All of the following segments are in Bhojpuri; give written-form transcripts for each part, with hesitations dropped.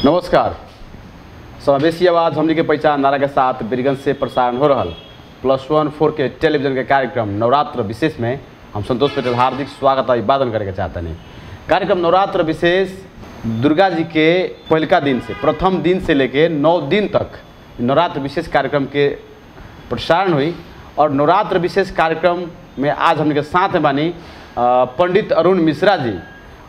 नमस्कार। समावेशी आवाज़ हमनी के पहचान नारा के साथ बीरगंज से प्रसारण हो रहा +1 के टेलीविजन के कार्यक्रम नवरात्र विशेष में हम संतोष पटेल हार्दिक स्वागत और अभिवादन करके चाहते हैं। कार्यक्रम नवरात्र विशेष दुर्गा जी के पहलका दिन से प्रथम दिन से लेके 9 दिन तक नवरात्र विशेष कार्यक्रम के प्रसारण हुई और नवरात्र विशेष कार्यक्रम में आज हमने के साथ में बानी पंडित अरुण मिश्रा जी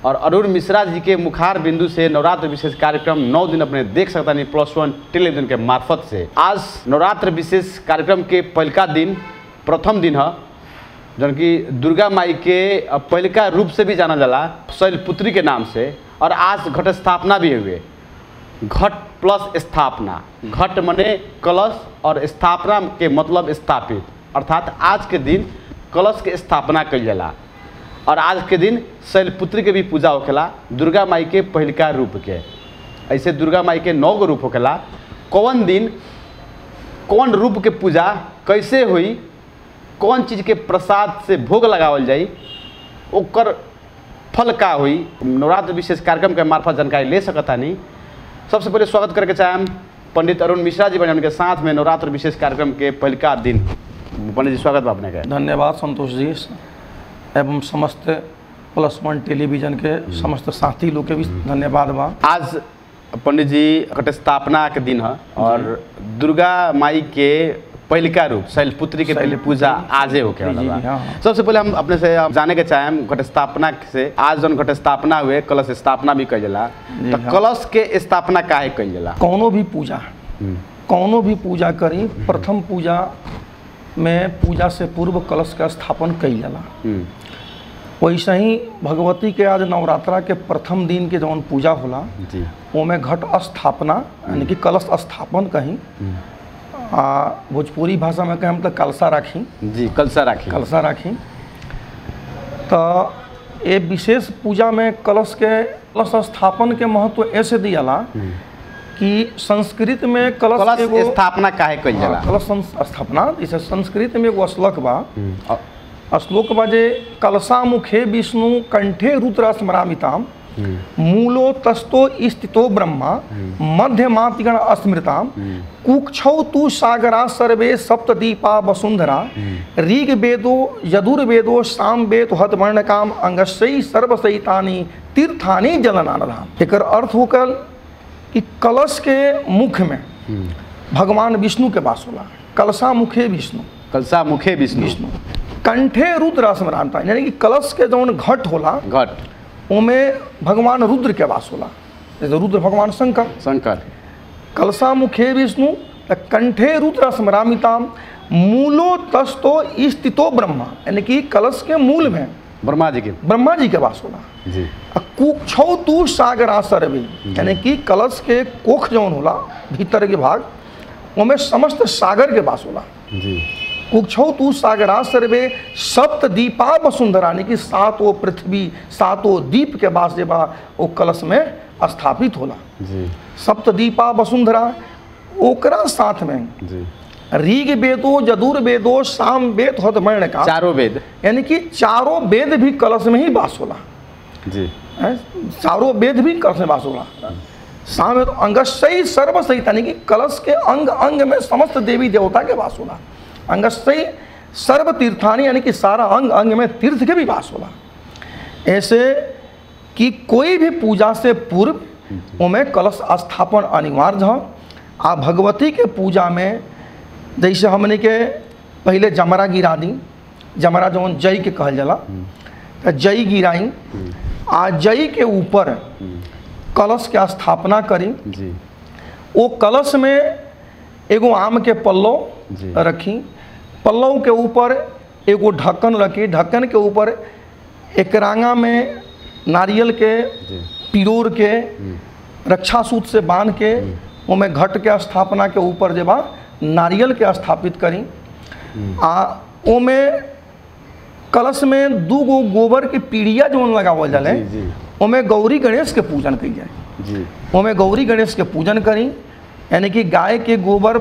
और अरुण मिश्रा जी के मुखार बिंदु से नवरात्र विशेष कार्यक्रम 9 दिन अपने देख सकता नहीं +1 टेलीविजन के मार्फत से। आज नवरात्र विशेष कार्यक्रम के पहलका दिन प्रथम दिन है जौन कि दुर्गा माई के पहलका रूप से भी जाना जाला शैलपुत्री के नाम से। और आज घट स्थापना भी हुए। घट प्लस स्थापना, घट मने कलश और स्थापना के मतलब स्थापित, अर्थात आज के दिन कलश के स्थापना कइल जाला और आज के दिन शैलपुत्री के भी पूजा होखेला दुर्गा माई के पहलका रूप के। ऐसे दुर्गा माई के 9 गो रूप होखेला। कौन दिन कौन रूप के पूजा कैसे हुई, कौन चीज़ के प्रसाद से भोग लगावल जाई, ओकर फल का हुई, नवरात्र विशेष कार्यक्रम के मार्फत जानकारी ले सकता नहीं। सबसे पहले स्वागत करके चाहें पंडित अरुण मिश्रा जी बने उनके साथ में नवरात्र विशेष कार्यक्रम के पहलका दिन। पंडित जी स्वागत आपने का। धन्यवाद संतोष जी एवं समस्त +1 टेलीविजन के समस्त साथी लोग के भी धन्यवाद बा। आज पंडित जी घट स्थापना के दिन है और दुर्गा माई के पहलका रूप शैलपुत्री के पहले पूजा आजे होके वाला बा। सबसे पहले हम अपने से जाने के चाहें घट स्थापना से। आज जौन घट स्थापना हुए कलश स्थापना भी कइल जाला, तो कलश के स्थापना काहे कइल जाला? कौनो भी पूजा करी प्रथम पूजा में पूजा से पूर्व कलश का स्थापन कइल जाला। वैसे ही भगवती के आज नवरात्रा के प्रथम दिन के जौन पूजा होला ओमे घट स्थापना यानी कि कलश स्थापन कहीं भोजपुरी भाषा में कहें तो कलशा राखी जी, कलशा राखी। तो ये विशेष पूजा में कलश स्थापन के महत्व ऐसे दियाला कि संस्कृत में कलश स्थापना काहे कइल जाला? कलश स्थापना जैसे संस्कृत में एगो श्लोक बा जे कलशा मुखे विष्णु कंठे रुद्र स्मरामिताम मूलो तस्तो स्थितो ब्रह्मा मध्यमातिगण अस्मृताम कुक्षौ तु सागरा सर्वे सप्तदीपा वसुंधरा ऋग वेदो यजुर्वेदो सामवेद हतवर्णकाम अंगस्यै सर्वसहितानि तीर्थानि जलनानधाम। एकर अर्थ होकर कि कलश के मुख में भगवान विष्णु के वास होला। कलशा मुखे विष्णु कंठे रुद्र स्मरामिता यानी कि कलश के जौन घट होला ओमे भगवान रुद्र के वास होला। जैसे रुद्र भगवान शंकर कलशा मुखे विष्णु कंठे रुद्र स्मरामिताम मूलो तस्तो स्थितो ब्रह्मा यानी कि कलश के मूल में ब्रह्मा जी के वास होला जी। कुक्षौ तु सागरा सर्वे यानी कि कलश के कोख जौन होला भीतर के भाग ओमे समस्त सागर के वास होला जी। कुक्षौ तु सागरा सर्वे सप्तदीपा वसुंधरा यानी कि 7 पृथ्वी 7 दीप के वास जे बा वो कलश में स्थापित होला जी। सप्तदीपा वसुंधरा ओकरा साथ में जी ऋग वेदो यजुर्वेदो सामवेद हतवर्णकाम चारों वेद यानी कि चारों वेद भी कलश में ही वास होला जी। चारों वेद भी कलश में वास होला। सामवेद अंगस्यै सर्वसहित यानी कि कलश के अंग अंग में समस्त देवी देवता के वास होला। अंगस्यै सर्व तीर्थानि यानी कि सारा अंग अंग में तीर्थ के भी वास होला। ऐसे कि कोई भी पूजा से पूर्व उनमें कलश स्थापन अनिवार्य है। आ भगवती के पूजा में जैसे हमने के पहले जमरा गिरा दी, जमरा जौन जई के कहल जाला तो जई गिराई आ जई के ऊपर कलश के स्थापना करी जी। वो कलश में एगो आम के पल्लव रखी, पल्लव के ऊपर एगो ढक्कन रखी, ढक्कन के ऊपर एक रांगा में नारियल के पिरोर के रक्षा सूत्र से बांध के उनमें घट के स्थापना के ऊपर जे बा नारियल के स्थापित करी। ओमे कलश में 2 गो गोबर के पीड़िया जौन लगावल जाले ओमे गौरी गणेश के पूजन करी जाए। ओमे गौरी गणेश के पूजन करी यानी कि गाय के गोबर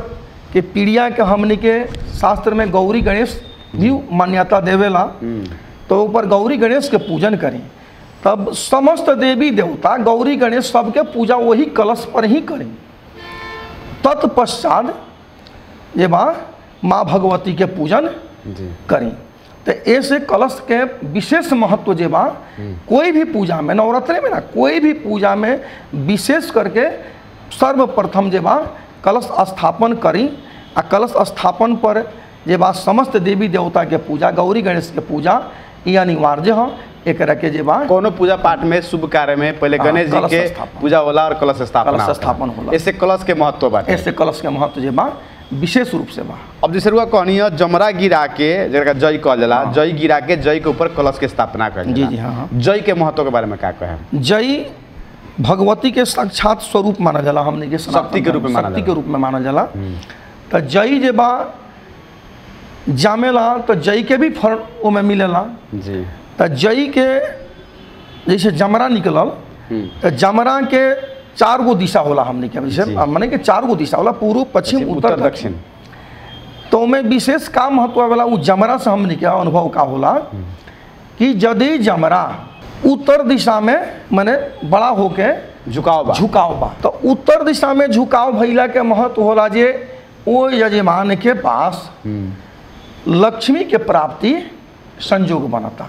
के पीड़िया के हमने के शास्त्र में गौरी गणेश भी मान्यता देवेला। तो ऊपर गौरी गणेश के पूजन करी। तब समस्त देवी देवता गौरी गणेश सबके पूजा वही कलश पर ही करें। तत्पश्चात ये बा माँ भगवती के पूजन जी करें। तो ऐसे कलश के विशेष महत्व जे बा कोई भी पूजा में, नवरात्रि में ना, कोई भी पूजा में विशेष करके सर्वप्रथम जे बा कलश स्थापन करी। आ कलश स्थापन पर जे बा समस्त देवी देवता के पूजा, गौरी गणेश के पूजा ये अनिवार्य है। एक रखे जे बा कोनो पूजा पाठ में, शुभ कार्य में पहले गणेश जी कलश के स्थापन। पूजा होला और कलश स्थापन होला। ऐसे कलश के महत्व बाटे। ऐसे कलश के महत्व जे बा विशेष रूप से बा। अब जैसे रुआ कहनी है जमरा गिरा के, जरा जय कहल जाला, जय गिरा के जय के ऊपर कलश के स्थापना कर। जी जी हाँ। जय के महत्व के बारे में क्या कहे? जय भगवती के साक्षात स्वरूप माना जाला, हमने के शक्ति के रूप में शक्ति के रूप में माना जाला। तो जय जे बा जामेला तो जय के भी फल में मिलेला जी। तो जय के जैसे जमरा निकलल तो जमरा के 4 गो दिशा होला, हमने के जैसे माने के 4 गो दिशा होला, पूर्व पश्चिम उत्तर दक्षिण। तो में विशेष का महत्व वाला वो जमरा से हमने क्या अनुभव का होला कि यदि जमरा उत्तर दिशा में माने बड़ा होके झुकाव बा तो उत्तर दिशा में झुकाव भइला के महत्व होला जे ओ यजमान के पास लक्ष्मी के प्राप्ति संयोग बनता।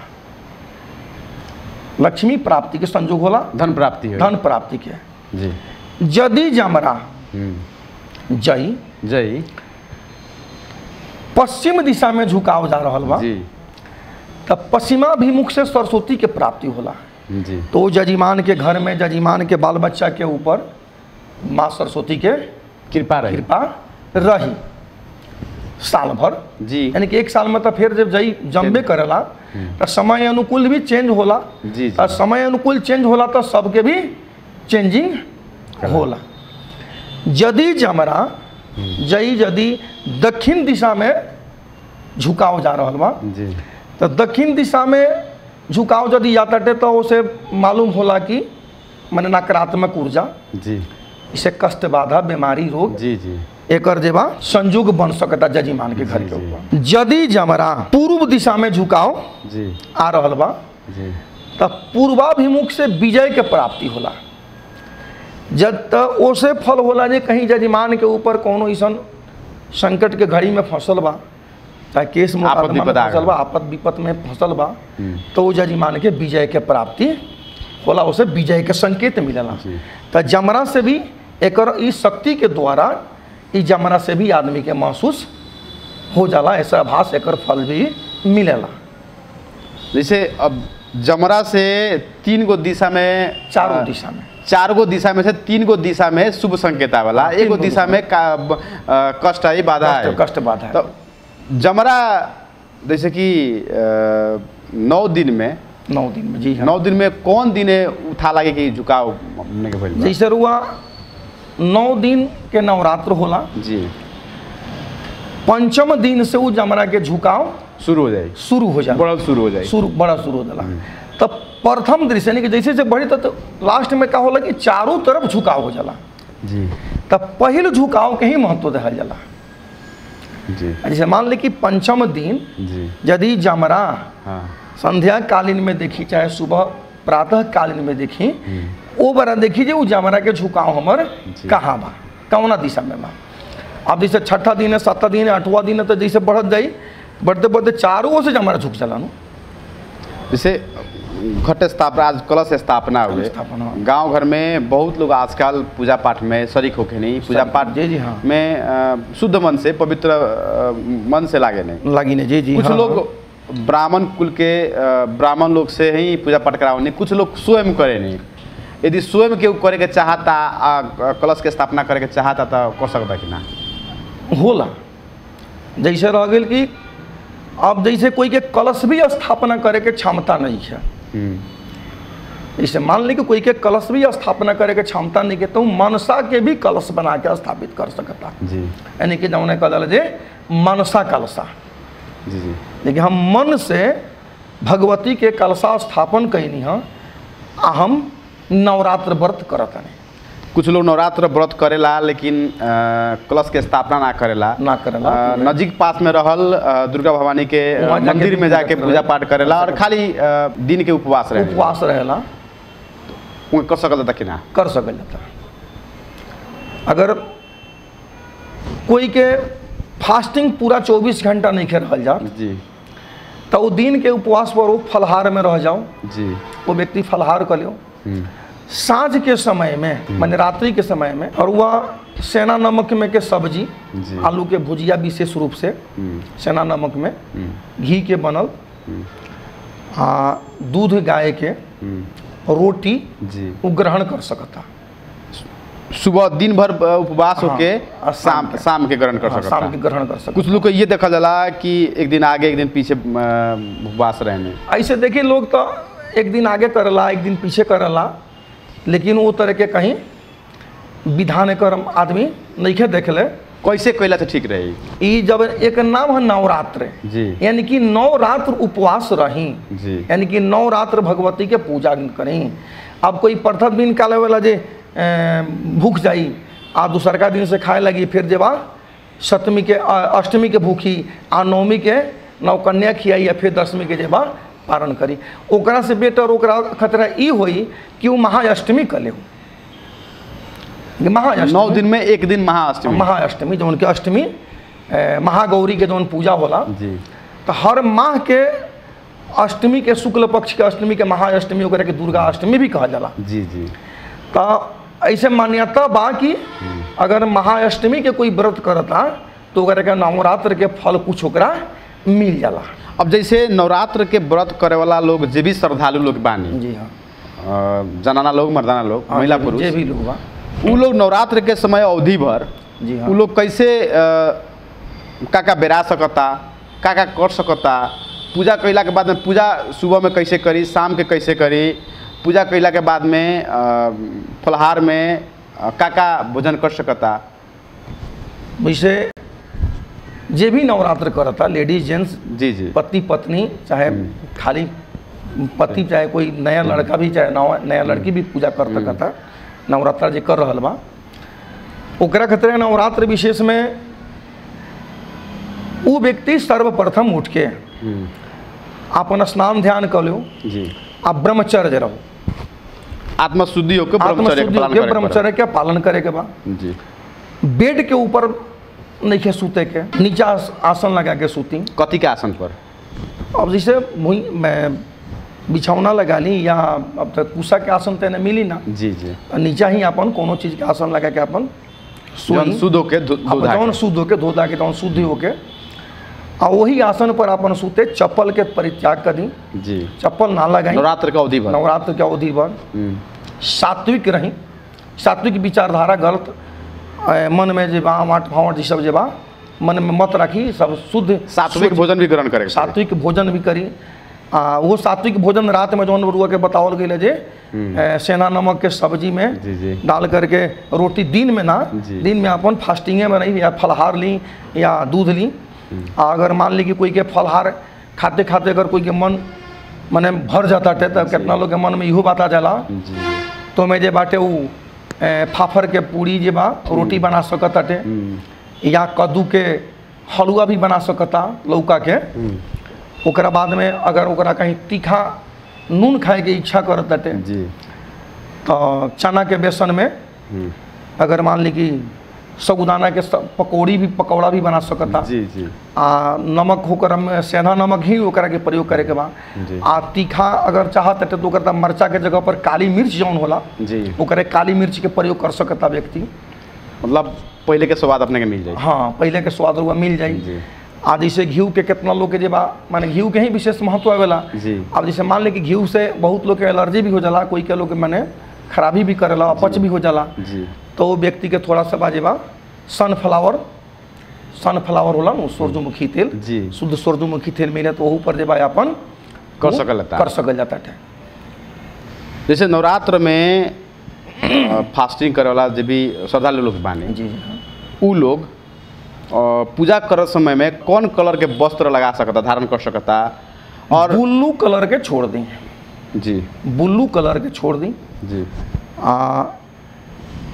लक्ष्मी प्राप्ति के संयोग होला, धन प्राप्ति है, धन प्राप्ति के जी। यदि जमरा जय जय पश्चिम दिशा में झुकाव जा रहल बा जी, तब पश्चिमाभिमुख से सरस्वती के प्राप्ति होला जी। तो जजमान के घर में, जजमान के बाल बच्चा के ऊपर माँ सरस्वती के कृपा रही साल भर जी। यानी कि 1 साल में तो फिर जब जई जम्बे करेला तो समय अनुकूल भी चेंज होला जी, जी। और समय अनुकूल चेंज होला तो सबके भी चेंजिंग होला। यदि जमरा जई यदि दक्षिण दिशा में झुकाव जा रहल बा जी, तो दक्षिण दिशा में झुकाव यदि जाता तो उसे मालूम होला कि माने नकारात्मक ऊर्जा जी, इसे कष्ट बाधा बीमारी रोग जी, जी। एकर जेबा संयोग बन सकता जजमान के घर जी, के जी। ऊपर। यदि जमरा पूर्व दिशा में झुकाव जी आ रहल बा जी, तब पूर्वाभिमुख से विजय के प्राप्ति होला। जब तक ओसे फल होला जे कहीं जजमान के ऊपर कोनो ऐसन संकट के घड़ी में फंसल बा, चाहे केस मुकदमा में फंसल बा, आपद विपत में फंसल बा, तो वो जजमान के विजय के प्राप्ति होला, उसे विजय के संकेत मिलेला। तो जमरा से भी एकर इस शक्ति के द्वारा इस जमरा से भी आदमी के महसूस हो जाला, ऐसा आभास एकर फल भी मिलेला। जैसे अब जमरा से 3 गो दिशा में, 4 गो दिशा में, 4 गो दिशा में से 3 गो दिशा में शुभ संकेत आवेला, 1 गो दिशा में कष्ट है, बाधा है, कष्ट बाधा है। तो जमरा जैसे कि 9 दिन में, 9 दिन में जी हाँ। 9 दिन में कौन दिन उठा लगे कि झुकाव हमने के भइल बा? जैसे रुआ 9 दिन के नवरात्र होला जी, पंचम दिन से वो जमरा के झुकाव शुरू हो जाए, शुरू हो जाला, बड़ा शुरू हो जाए, बड़ा शुरू हो जाला। तब प्रथम दृश्य यानी कि जैसे से बढ़ी तो लास्ट में क्या होला कि चारों तरफ झुकाव हो जाला जी। तब पहले झुकाव के ही महत्व दिहल जाला जी, जैसे मान ले कि पंचम दिन जी, यदि जमरा हाँ, संध्या कालीन में देखी चाहे सुबह प्रातः कालीन में देखी वो बड़ा देखी जे वो जमरा के झुकाव हमर कहाँ बा, कौना दिशा में बा। अब जैसे 6ठा दिन है, 7वां दिन है, 8वां दिन है, तो जैसे बढ़त जाई, बढ़ते बढ़ते चारों ओर से जमरा झुक चला। जैसे घट स्थापना, आज कलश स्थापना हुए, गांव घर में बहुत लोग आजकल पूजा पाठ में शरीक होके नहीं, पूजा पाठ जी जी हाँ में शुद्ध मन से, पवित्र मन से लागे नहीं, लगी नहीं। जी जी कुछ हाँ, लोग ब्राह्मण कुल के ब्राह्मण लोग से ही पूजा पाठ करावे नहीं, कुछ लोग स्वयं करे नहीं। यदि स्वयं केहू करे के चाहता, कलश के स्थापना करे के चाहता तो कर सकता कि ना? होला। जैसे रह गई कि अब जैसे कोई के कलश भी स्थापना करे के क्षमता नहीं है, जैसे मान ली कि कोई के कलश भी स्थापना करे के क्षमता नहीं के, तो मनसा के भी कलश बना के स्थापित कर सकता जी, यानी कि जौने कहल जे मनसा कलशा। जी जी, लेकिन हम मन से भगवती के कलशा स्थापन कैनी है, हम नवरात्र व्रत करत नहीं। कुछ लोग नवरात्र व्रत करेला लेकिन कलश के स्थापना ना करेला नजीक पास में रहल दुर्गा भवानी के मंदिर में जाके पूजा पाठ करेला और खाली दिन के उपवास रहेला कर सकल जाता कि ना कर सकल जाता। अगर कोई के फास्टिंग पूरा 24 घंटा नहीं खे रहल जा जी तो वो दिन के उपवास पर वो फलहार में रह जाओ जी वो व्यक्ति फलहार कर लो। साँझ के समय में माने रात्रि के समय में और वह सेना नमक में के सब्जी आलू के भुजिया विशेष रूप से सेना नमक में घी के बनल दूध गाय के रोटी वो ग्रहण कर सकता। सुबह दिन भर उपवास होके शाम के ग्रहण कर सकता। शाम के ग्रहण कर सकता। कुछ लोग को ये देखा जाला कि एक दिन आगे एक दिन पीछे उपवास रहने ऐसे देखिए लोग तो एक दिन आगे करला एक दिन पीछे करला लेकिन वो तरह के कहीं विधान कर्म आदमी नहीं देख ले कैसे कैला तो ठीक रही। ये जब एक नाम है नवरात्र जी यानी कि नवरात्र उपवास रही जी यानी कि नवरात्र भगवती के पूजा करी। अब कोई प्रथम दिन काले वाला जे भूख जाई आ दूसरका दिन से खाए लगी फिर जब सप्तमी के अष्टमी के भूखी आ नवमी के नवकन्या खियाई या फिर दशमी के जब पारण करी ओकरा से बेटर ओकरा खतरा ई होई कि वो महाअष्टमी कर ले। 9 दिन में एक दिन महाअष्टमी जो उनके अष्टमी महागौरी के जो पूजा होला जी तो हर माह के अष्टमी के शुक्ल पक्ष के अष्टमी के महाअष्टमी ओकरा के दुर्गा अष्टमी भी कहा जाला जी जी। तो ऐसे मान्यता बा कि अगर महाअष्टमी के कोई व्रत करता तो ओकरा के नवरात्र के फल कुछ ओकरा मिल जाला। अब जैसे नवरात्र के व्रत करे वाला लोग जे भी श्रद्धालु लोग बानी जी हाँ जनाना लोग मर्दाना लोग महिला पुरुष जे भी लोग बा वो लोग नवरात्र के समय अवधि भर जी हाँ वो लोग कैसे का बेरा सकता का कर सकता पूजा कैला के बाद में पूजा सुबह में कैसे करी शाम के कैसे करी पूजा कैला के बाद में फलहार में का भोजन कर सकता। वैसे जे भी नवरात्र करता लेडीज जेंट्स जी जी पति पत्नी चाहे खाली पति चाहे कोई नया लड़का भी चाहे नया लड़की भी पूजा कर सकता नवरात्र जे कर रहा बा ओकरा खतरे नवरात्र विशेष में वो व्यक्ति सर्वप्रथम उठ के अपन स्नान ध्यान कर लो जी आप ब्रह्मचर्य रहो आत्मशुद्धि होकर ब्रह्मचर्य के पालन करे के बा जी बेड के ऊपर नहीं के सूते के नीचा आसन लगा के सूती कथी के आसन पर अब जैसे मैं बिछौना लगा ली या अब तक कुशा के आसन तेने मिली ना जी जी नीचा ही अपन कोनो चीज के आसन लगा के अपन शुद्ध होके शुद्ध होके धोधा के जौन शुद्ध होके आ वही आसन पर अपन सूते चप्पल के परित्याग कर दी जी चप्पल ना लगाई नवरात्र के अवधि भर सात्विक रही सात्विक विचारधारा गलत मन में जे माट भावट जी सब जे बा मन में मत रखी सब शुद्ध सात्विक भोजन भी ग्रहण करे सात्विक भोजन भी करी वो सात्विक भोजन रात में जौन बरुआ के बतावल गई जे सेना नमक के सब्जी में जी डाल करके रोटी दिन में ना दिन में अपन फास्टिंगे में नहीं या फलहार ली या दूध ली अगर मान ली कि कोई के फलहार खाते खाते अगर कोई के मन मने भर जाता है तो कितना लोग के मन में इहो बात आ जाला तो मैं जे बाटे वो फाफर के पूरी जे बा रोटी बना सकता टे या कद्दू के हलवा भी बना सकता लौका के ओकरा बाद में अगर ओकरा कहीं तीखा नून खाए के इच्छा करता टे जी तो चना के बेसन में अगर मान ली कि साबुदाना के पकौड़ा भी बना सकता जी जी नमक होकर में सेंधा नमक ही ओकरा के प्रयोग करे के बाद तीखा अगर चाहत तो ओकरा मरचा के जगह पर काली मिर्च जौन होला जी ओकरे काली मिर्च के प्रयोग कर सकता व्यक्ति मतलब पहले के स्वाद अपने के मिल जाए हाँ पहले के स्वाद रुआ मिल जाए आ जैसे घी के कितना लोग के जे बा माने घी के ही विशेष महत्व आवेला अब जैसे मान ले कि घी से बहुत लोग के एलर्जी भी हो जाला कोई के लोग के माने खराबी भी करेला अपच भी हो जाला तो वो व्यक्ति के थोड़ा सा बाजे बा सनफ्लावर होला ना सूरजमुखी तेल शुद्ध सूरजमुखी तेल मिले तो वहू पर जे बा अपन कर सकल जाता है। जैसे नवरात्र में फास्टिंग करे वाला जो भी श्रद्धालु लोग बानी जी उ लोग पूजा कर समय में कौन कलर के वस्त्र लगा सकता धारण कर सकता और ब्लू कलर के छोड़ दी जी ब्लू कलर के छोड़ दी जी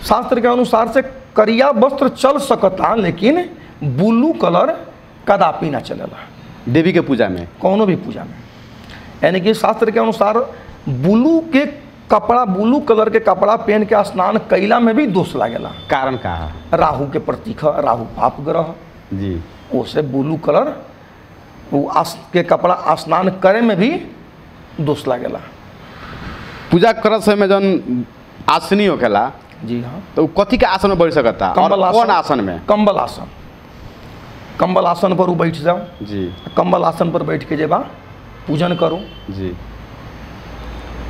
शास्त्र के अनुसार से करिया वस्त्र चल सकता, लेकिन ब्लू कलर कदापि ना चलेला देवी के पूजा में, कौनो भी पूजा में। यानी कि शास्त्र के अनुसार ब्लू के कपड़ा, ब्लू कलर के कपड़ा पहन के स्नान कैला में भी दोष लागेला। कारण का है? राहु के प्रतीक है, राहु पाप ग्रह जी, उसे ब्लू कलर वो के कपड़ा स्नान करे में भी दोष लागेला। पूजा करत समय में जौन आसनी होखेला, जी हाँ, तो कथी के आसन में बैठ सकता? और कौन आसन में? कंबल आसन। कंबल आसन पर वो बैठ जाओ जी, कंबल आसन पर बैठ के जेबा पूजन करो जी,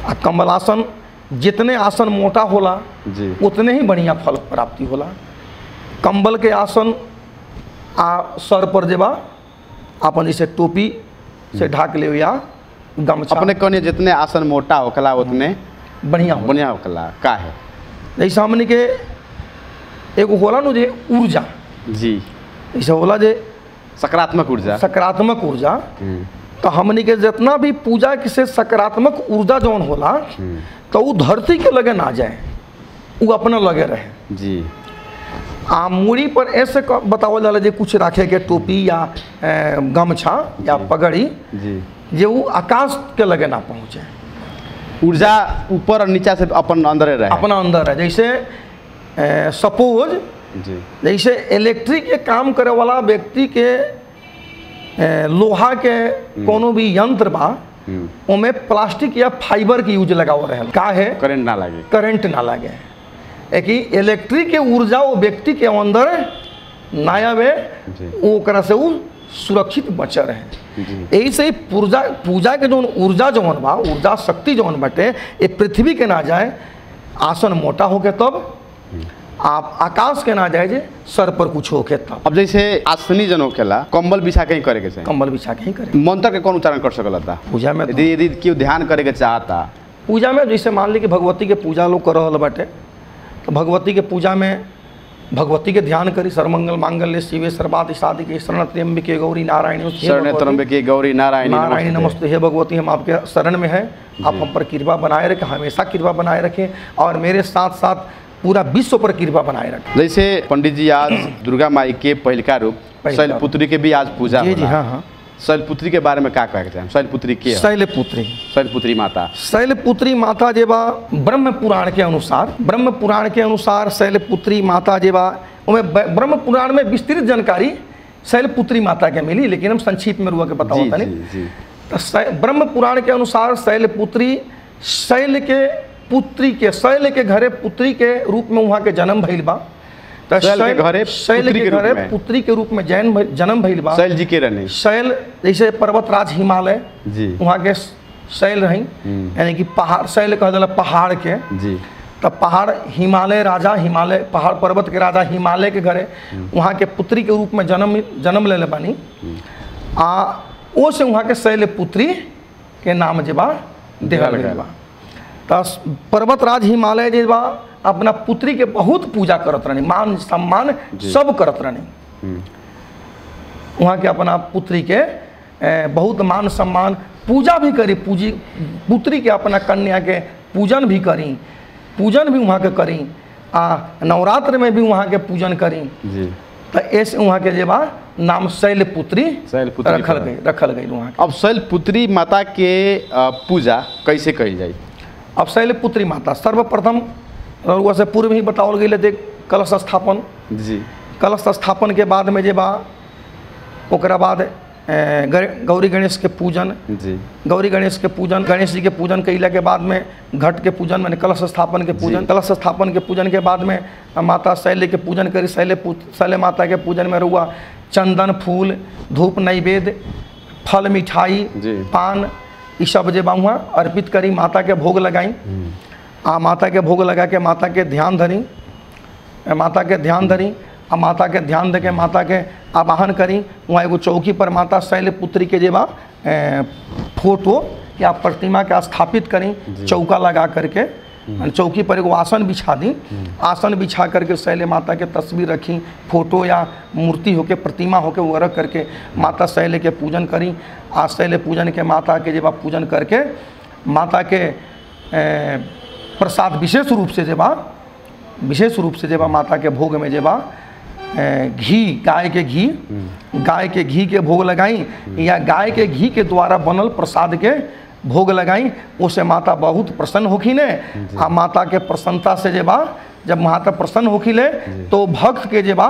आ कंबल आसन जितने आसन मोटा होला जी, उतने ही बढ़िया फल प्राप्ति होला। कंबल के आसन आ सर पर जेबा अपन जैसे टोपी से ढाक ले या गमछा, अपने कहने जितने आसन मोटा होखेला उतने बढ़िया होला। बढ़िया होखेला। का है? जैसे हमने के एगो होला नु जे ऊर्जा, जी, जैसे होला जे सकारात्मक ऊर्जा। सकारात्मक ऊर्जा, तो हमने के जितना भी पूजा से सकारात्मक ऊर्जा जौन होला तो वो धरती के लगे ना जाए, वो अपना लगे रहे। जी, आ मूड़ी पर ऐसे बतावल जाला जे कुछ रखे के टोपी या गमछा या पगड़ी, जी, जे वो आकाश के लगे ना पहुँचे, ऊर्जा ऊपर और नीचा से अपन अंदर रहे, अपना अंदर है। जैसे सपोज जी, जैसे इलेक्ट्रिक के काम करे वाला व्यक्ति के लोहा के कोनो भी यंत्र बा, उनमें प्लास्टिक या फाइबर के यूज लगाव रहे, का है? करंट ना लगे, करंट ना लगे। कि इलेक्ट्रिक के ऊर्जा वो व्यक्ति के अंदर ना आवे, ओकरा से वो सुरक्षित बचे रहे। यही से पूजा के जो ऊर्जा जौन बा, ऊर्जा शक्ति जौन बाटे, ये पृथ्वी के ना जाए, आसन मोटा होके तब आप आकाश के ना जाए जे सर पर कुछ होके तब। अब जैसे आसनी जन होखेला, कंबल बिछा के ही करे के चाहिए, कंबल बिछा के ही करे। मंत्र के कौन उच्चारण कर सकल था पूजा में? यदि क्यों ध्यान करे के चाहता पूजा में, जैसे मान ली कि भगवती के पूजा लोग कर रहल बाटे, तो भगवती के पूजा में भगवती के ध्यान करी। सर्वमंगल मांगल्य शिवे सर्वार्थ साधिके शरण त्र्यंबके गौरी नारायणी शरण्य त्र्यंबके गौरी नारायणी नमस्ते। हे भगवती, हम आपके शरण में हैं, आप हम पर कृपा बनाए रखें, हमेशा कृपा बनाए रखें, और मेरे साथ साथ पूरा विश्व पर कृपा बनाए रखें। जैसे पंडित जी आज दुर्गा माई के पहिलका रूप शैलपुत्री के भी आज पूजा जी, हाँ हाँ। शैलपुत्री के बारे में क्या कहे चाहें? शैलपुत्री के शैलपुत्री, शैलपुत्री माता, शैलपुत्री माता जे बा ब्रह्म पुराण के अनुसार शैलपुत्री माता जे बा, ब्रह्म पुराण में विस्तृत जानकारी शैलपुत्री माता के मिली, लेकिन हम संक्षिप्त में रुआ के बताओ तनी। तो ब्रह्म पुराण के अनुसार शैलपुत्री शैल के घरे पुत्री के रूप में वहाँ के जन्म भइल बा। शैल के घरे पुत्री के रूप में जन्म भइल बा। शैल जी के रहने, शैल जैसे पर्वतराज हिमालय जी, वहाँ के शैल रही, यानी कि पहाड़, शैल कह दिला पहाड़ के जी। तब पहाड़ हिमालय राजा, हिमालय पहाड़ पर्वत के राजा हिमालय के घरे वहाँ के पुत्री के रूप में जन्म ले बानी। ओ से वहाँ के शैलपुत्री के नाम जे बा देहल गइल बा। तो पर्वतराज हिमालय जे बा अपना पुत्री के बहुत पूजा करत रहनी, मान सम्मान सब करत रहनी। वहाँ के अपना पुत्री के बहुत मान सम्मान पूजा भी करी, पुत्री के अपना कन्या के पूजन भी वहाँ के करी, नवरात्र में भी वहाँ के पूजन करी। तो ऐसे वहाँ के जे बा नाम शैलपुत्री रखल गई वहाँ के। अब शैलपुत्री माता के पूजा कैसे कही जाए? अब शैलपुत्री माता सर्वप्रथम रउआ से पूर्व ही बताओल गई थे कलश स्थापन जी। कलश स्थापन के बाद में जे बा ओकरा बाद गौरी गणेश के पूजन जी। गौरी गणेश के पूजन, गणेश जी के पूजन कैला के बाद में घट के पूजन, मैंने कलश स्थापन के पूजन, कलश स्थापन के पूजन के बाद में माता शैल के पूजन करी। शैल माता के पूजन में रउआ चंदन फूल धूप नैवेद्य फल मिठाई पान ये सब जे बा वहाँ अर्पित करी, माता के भोग लगाई। माता के भोग लगा के माता के ध्यान धरी, माता के ध्यान दे के माता के आवाहन करी। वहाँ एगो चौकी पर माता शैलपुत्री के जे बा फोटो या प्रतिमा के स्थापित करी, चौका लगा करके चौकी पर एगो आसन बिछा दी। आसन बिछा करके शैल माता के तस्वीर रखी, फोटो या मूर्ति होके प्रतिमा होके वो रख करके माता शैल के पूजन करी। शैल पूजन के माता के जे बा पूजन करके माता के प्रसाद विशेष रूप से जे बा विशेष रूप से जेबा माता के भोग में जेबा घी, गाय के घी के भोग लगाई या गाय के घी के द्वारा बनल प्रसाद के भोग लगाई, उसे माता बहुत प्रसन्न होखिन है। आ माता के प्रसन्नता से जेबा जब माता प्रसन्न होखिले तो भक्त के जेबा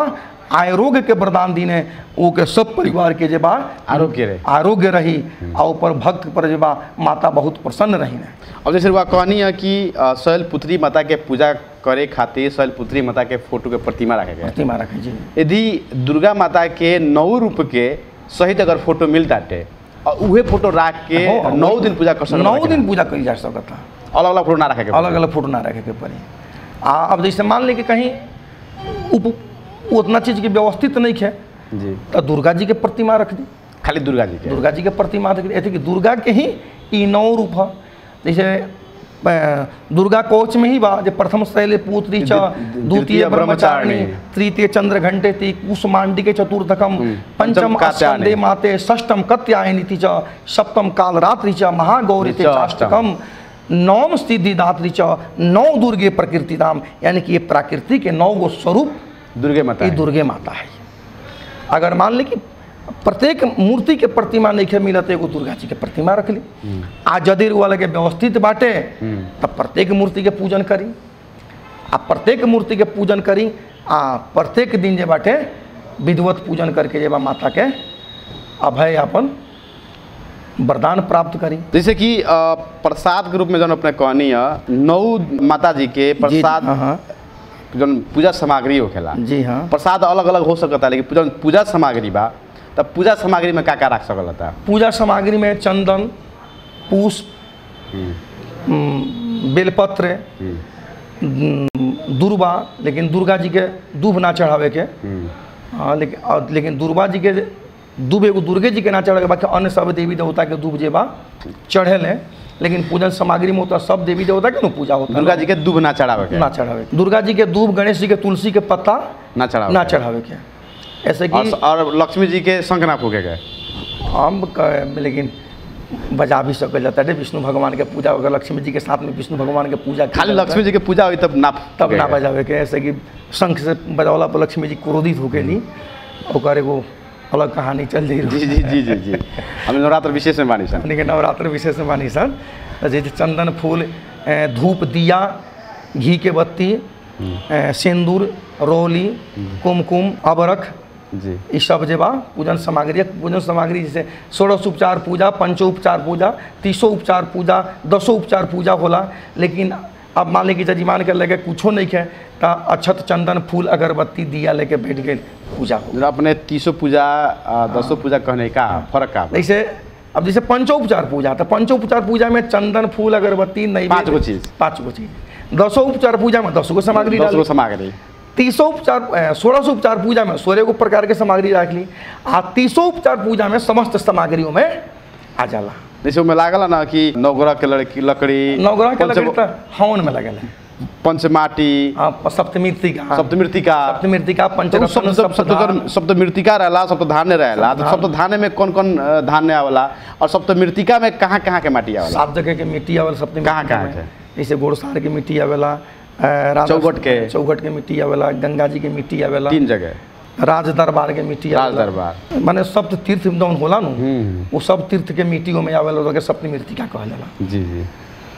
आरोग्य के वरदान दीने, वो के सब परिवार के जेबा आरोग्य रही और ऊपर भक्त पर जेबा माता बहुत प्रसन्न रही। अब जैसे वह कहनी है कि शैलपुत्री माता के पूजा करे खातिर शैलपुत्री माता के फोटो के प्रतिमा रखे जी। यदि दुर्गा माता के 9 रूप के सहित अगर फोटो मिल जाते और उहे फोटो रख के 9 दिन पूजा कर सकता, 9 दिन पूजा करी जा सकता, अलग अलग फोटो ना रखे के, अलग अलग फोटो ना रखे के पड़े। अब जैसे मान ले कि कहीं उतना चीज़ की व्यवस्थित नहीं है जी, तो दुर्गा जी के प्रतिमा रख दी, खाली दुर्गा जी के प्रतिमा रख दी। ऐसे कि दुर्गा के ही ई 9 रूप है। जैसे दुर्गा कोच में ही बा जे प्रथम शैलपुत्री च, द्वितीय ब्रह्मचारिणी, तृतीय चंद्रघंटेति, कुसुमांडिके चतुर्थकम, पंचम स्कंदे माते, षष्ठम कात्यायनीति च, सप्तम कालरात्रि च, महागौरीते चाष्टकम, नवम सिद्धिदात्री च, 9 दुर्गे प्रकृतिदाम। यानी कि ये प्रकृति के 9 गो स्वरूप दुर्गे माता है। अगर मान ले कि प्रत्येक मूर्ति के प्रतिमा नहीं मिलत, एगो दुर्गा जी के प्रतिमा रख ली। आ यदि वाले के व्यवस्थित बाटे तब प्रत्येक मूर्ति के पूजन करी, आ प्रत्येक मूर्ति के पूजन करी, आ प्रत्येक दिन जे बाटे विधिवत पूजन करके जे बा माता के अभय अपन वरदान प्राप्त करी। जैसे कि प्रसाद के रूप में जो अपने कहनी है 9 माता जी के प्रसाद जो पूजा सामग्री होखेला जी हाँ, प्रसाद अलग अलग हो सकता है, लेकिन पूजा सामग्री बा तब पूजा सामग्री में क्या रख सकता? पूजा सामग्री में चंदन, पुष्प, बेलपत्र, दुर्वा, लेकिन दुर्गा जी के दूब ना चढ़ावे के। हाँ, लेकिन दुर्गा जी के दूब एगो दुर्गे जी के ना चढ़ावे के, बाकी अन्य सब देवी देवता के दूब जे बा चढ़ेले। लेकिन पूजन सामग्री में होता सब देवी देवता के पूजा होता है। दुर्गा जी के दूब ना चढ़ावे दुर्गा जी के दूब, गणेश जी के तुलसी के पत्ता ना चढ़ावे के। ऐसे कि और लक्ष्मी जी के शंख ना फूके के हम लेकिन बजा भी सकल जाता है। विष्णु भगवान के पूजा अगर लक्ष्मी जी के साथ में विष्णु भगवान के पूजा, खाली लक्ष्मी जी के पूजा हुई तब ना बजावे के। ऐसे कि शंख से बजावला पर लक्ष्मी जी क्रोधित होके ली, और एगो अलग कहानी चल जाई। जी जी जी जी जी हम नवरात्र विशेष में बानी सन, लेकिन नवरात्र विशेष में बानी सन जैसे चंदन फूल, धूप, दिया, घी के बत्ती, सिंदूर, रोली, कुमकुम, अबरख जी, ये सब जे बा पूजन सामग्री जैसे 16 उपचार पूजा, 5 उपचार पूजा, 30 उपचार पूजा, 10 उपचार पूजा होला। लेकिन अब मान ली कि जजमान के लगे कुछो नहीं है तो अक्षत, चंदन, फूल, अगरबत्ती, दिया लेके बैठ गए पूजा हो। अपने 30 पूजा 10 पूजा कहने का फर्क का? जैसे अब जैसे 5 उपचार पूजा, तो 5 उपचार पूजा में चंदन, फूल, अगरबत्ती, नैवेद्य, 5 गो चीज। 10 उपचार पूजा में 10 गो सामग्री, 30 उपचार 16 उपचार पूजा में 16 गो प्रकार के सामग्री रख ली। आ 30 उपचार पूजा में समस्त सामग्रियों में आ जाला। जैसे में लागल ना कि 9 ग्रह के लकड़ी, 9 ग्रह के लकड़ी तो हवन में लगल है, पंचमाटी, सप्तमृतिका, सप्तमृतिका रहला, सप्तधान्य रहला। तो सप्तधान्य में कौन कौन धान्य आवेला और सप्तमृतिका में कहाँ कहाँ के माटी आवेला? 7 जगह के मिट्टी आवेला सप्तमृतिका कहाँ? जैसे गोड़सार के मिट्टी आवेला, चौगट के मिट्टी आवेला, गंगा जी के मिट्टी आवेला, 3 जगह, राज दरबार के मिट्टी आवेला, माने सप्त तीर्थ जौन होला नु वो सब तीर्थ के मिट्टियों में आवेला, तो सप्तमृतिका कहल जाला। जी जी।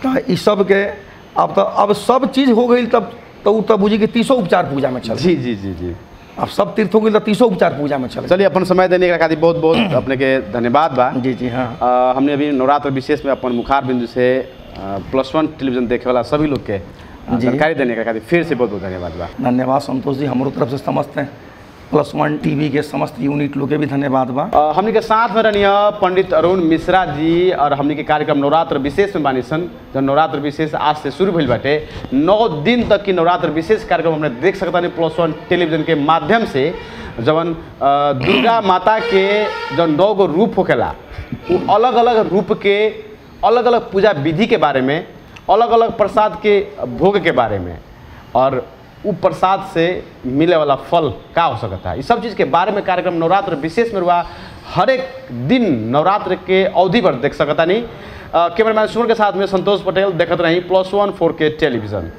तो ई सब के अब सब चीज हो गई तब बुझी कि 30 उपचार पूजा में चल। जी जी जी जी। अब सब तीर्थ हो गई तो 30 उपचार पूजा में चल। चलिए अपन समय देने के खातिर बहुत बहुत अपने के धन्यवाद बा। जी जी हाँ। हमने अभी नवरात्र विशेष में अपन मुखार बिंदु से +1 टेलीविजन देखे वाला सभी लोग के जानकारी देने के खातिर फिर से बहुत बहुत धन्यवाद बा। धन्यवाद संतोष जी, हमारे तरफ से समस्त हैं +1 टीवी के समस्त यूनिट लोग के भी धन्यवाद बा। हमने के साथ में रहनी पंडित अरुण मिश्रा जी और हमने के कार्यक्रम नवरात्र विशेष में बानी सन। जब नवरात्र विशेष आज से शुरू भइल बाटे, 9 दिन तक की नवरात्र विशेष कार्यक्रम हमने देख सकता नहीं +1 टेलीविजन के माध्यम से। जवन दुर्गा माता के जो 9 गो रूप होखेला, वो अलग अलग रूप के अलग अलग पूजा विधि के बारे में, अलग अलग प्रसाद के भोग के बारे में, और वो प्रसाद से मिले वाला फल का हो सकता है, इस सब चीज़ के बारे में कार्यक्रम नवरात्र विशेष में हुआ। हर एक दिन नवरात्र के अवधि पर देख सकता नहीं। कैमरामैन सुमन के साथ में संतोष पटेल देखते रही +1 4K टेलीविजन।